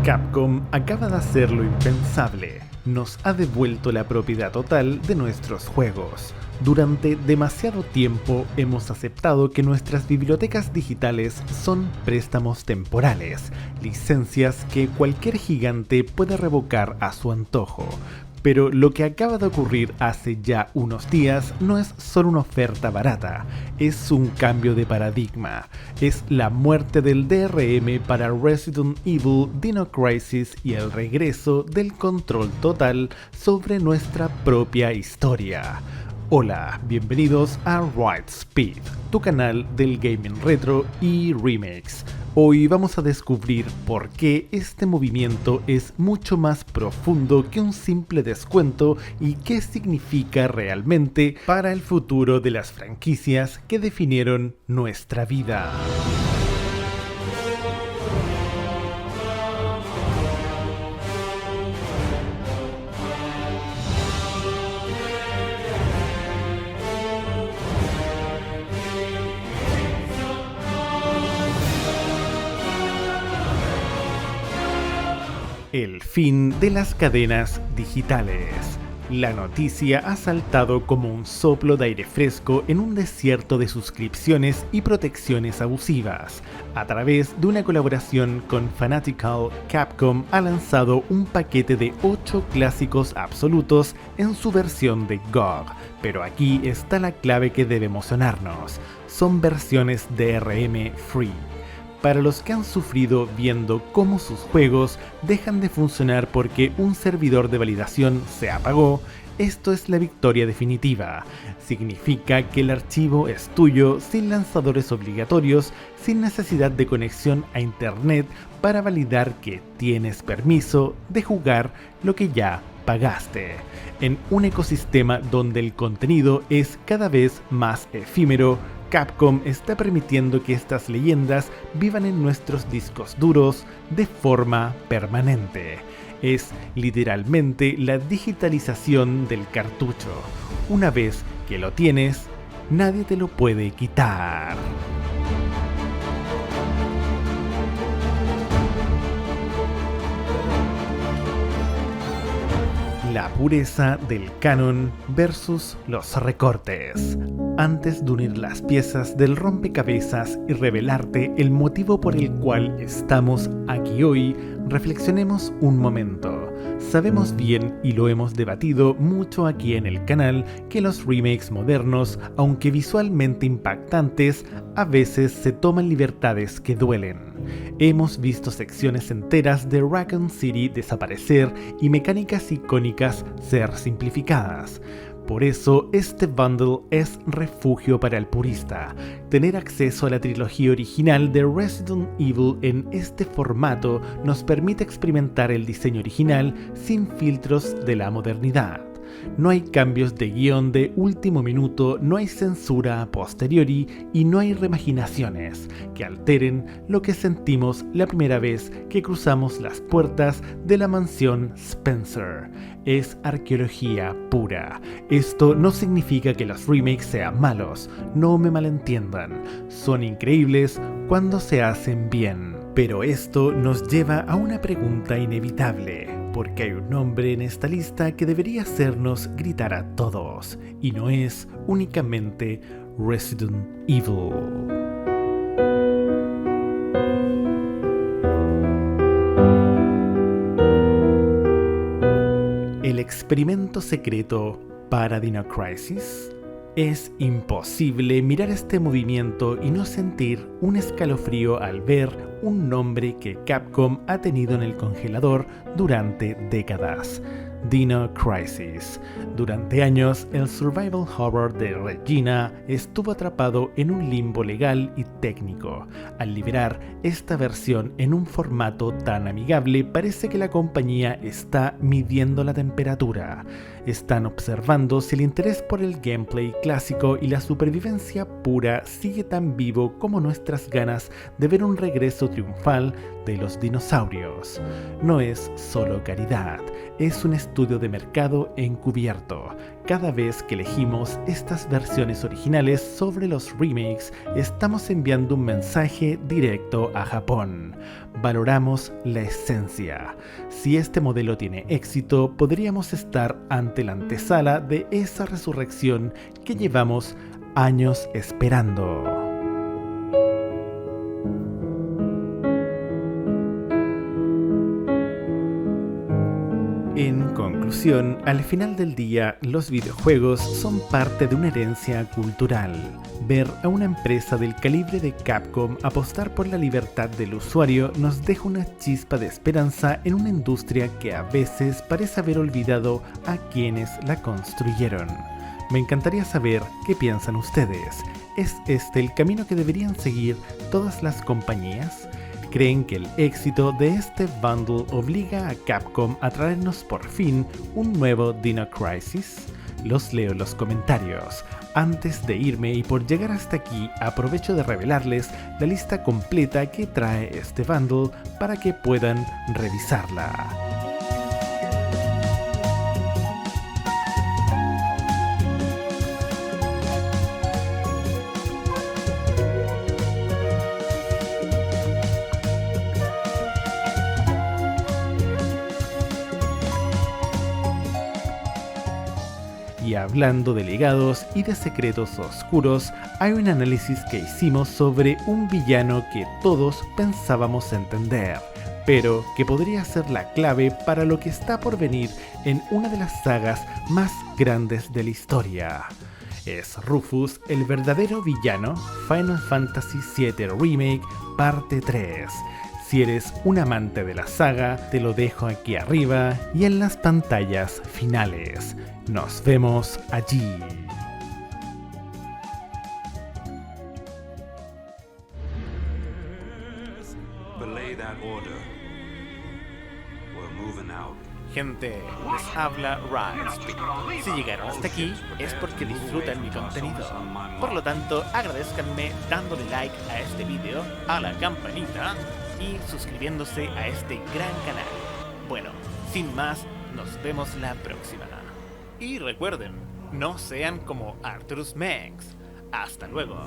Capcom acaba de hacer lo impensable. Nos ha devuelto la propiedad total de nuestros juegos. Durante demasiado tiempo hemos aceptado que nuestras bibliotecas digitales son préstamos temporales, licencias que cualquier gigante puede revocar a su antojo. Pero lo que acaba de ocurrir hace ya unos días no es solo una oferta barata, es un cambio de paradigma. Es la muerte del DRM para Resident Evil Dino Crisis y el regreso del control total sobre nuestra propia historia. Hola, bienvenidos a Right Speed, tu canal del gaming retro y remakes. Hoy vamos a descubrir por qué este movimiento es mucho más profundo que un simple descuento y qué significa realmente para el futuro de las franquicias que definieron nuestra vida. El fin de las cadenas digitales. La noticia ha saltado como un soplo de aire fresco en un desierto de suscripciones y protecciones abusivas. A través de una colaboración con Fanatical, Capcom ha lanzado un paquete de 8 clásicos absolutos en su versión de GOG. Pero aquí está la clave que debe emocionarnos. Son versiones DRM free. Para los que han sufrido viendo cómo sus juegos dejan de funcionar porque un servidor de validación se apagó, esto es la victoria definitiva. Significa que el archivo es tuyo sin lanzadores obligatorios, sin necesidad de conexión a internet para validar que tienes permiso de jugar lo que ya pagaste. En un ecosistema donde el contenido es cada vez más efímero, Capcom está permitiendo que estas leyendas vivan en nuestros discos duros de forma permanente. Es literalmente la digitalización del cartucho. Una vez que lo tienes, nadie te lo puede quitar. La pureza del canon versus los recortes. Antes de unir las piezas del rompecabezas y revelarte el motivo por el cual estamos aquí hoy, reflexionemos un momento. Sabemos bien, y lo hemos debatido mucho aquí en el canal, que los remakes modernos, aunque visualmente impactantes, a veces se toman libertades que duelen. Hemos visto secciones enteras de Raccoon City desaparecer y mecánicas icónicas ser simplificadas. Por eso este bundle es refugio para el purista. Tener acceso a la trilogía original de Resident Evil en este formato nos permite experimentar el diseño original sin filtros de la modernidad. No hay cambios de guión de último minuto, no hay censura a posteriori y no hay reimaginaciones que alteren lo que sentimos la primera vez que cruzamos las puertas de la mansión Spencer. Es arqueología pura. Esto no significa que los remakes sean malos, no me malentiendan. Son increíbles cuando se hacen bien. Pero esto nos lleva a una pregunta inevitable. Porque hay un nombre en esta lista que debería hacernos gritar a todos, y no es únicamente Resident Evil. El experimento secreto para Dino Crisis. Es imposible mirar este movimiento y no sentir un escalofrío al ver un nombre que Capcom ha tenido en el congelador durante décadas: Dino Crisis. Durante años, el survival horror de Regina estuvo atrapado en un limbo legal y técnico. Al liberar esta versión en un formato tan amigable, parece que la compañía está midiendo la temperatura. Están observando si el interés por el gameplay clásico y la supervivencia pura sigue tan vivo como nuestras ganas de ver un regreso triunfal de los dinosaurios. No es solo caridad, es un estudio de mercado encubierto. cada vez que elegimos estas versiones originales sobre los remakes, estamos enviando un mensaje directo a Japón. Valoramos la esencia. Si este modelo tiene éxito, podríamos estar ante la antesala de esa resurrección que llevamos años esperando. En conclusión, al final del día, los videojuegos son parte de una herencia cultural. Ver a una empresa del calibre de Capcom apostar por la libertad del usuario nos deja una chispa de esperanza en una industria que a veces parece haber olvidado a quienes la construyeron. Me encantaría saber qué piensan ustedes. ¿Es este el camino que deberían seguir todas las compañías? ¿Creen que el éxito de este bundle obliga a Capcom a traernos por fin un nuevo Dino Crisis? Los leo en los comentarios. Antes de irme y por llegar hasta aquí, aprovecho de revelarles la lista completa que trae este bundle para que puedan revisarla. Y hablando de legados y de secretos oscuros, hay un análisis que hicimos sobre un villano que todos pensábamos entender, pero que podría ser la clave para lo que está por venir en una de las sagas más grandes de la historia. ¿Es Rufus el verdadero villano? Final Fantasy VII Remake Parte 3. Si eres un amante de la saga, te lo dejo aquí arriba y en las pantallas finales. Nos vemos allí. Belay that order. We're moving out. Gente, les habla Ryan Speed. Si llegaron hasta aquí es porque disfrutan mi contenido. Por lo tanto, agradezcanme dándole like a este video, a la campanita y suscribiéndose a este gran canal. Bueno, sin más, nos vemos la próxima. Y recuerden, no sean como Arturus Mengs. Hasta luego.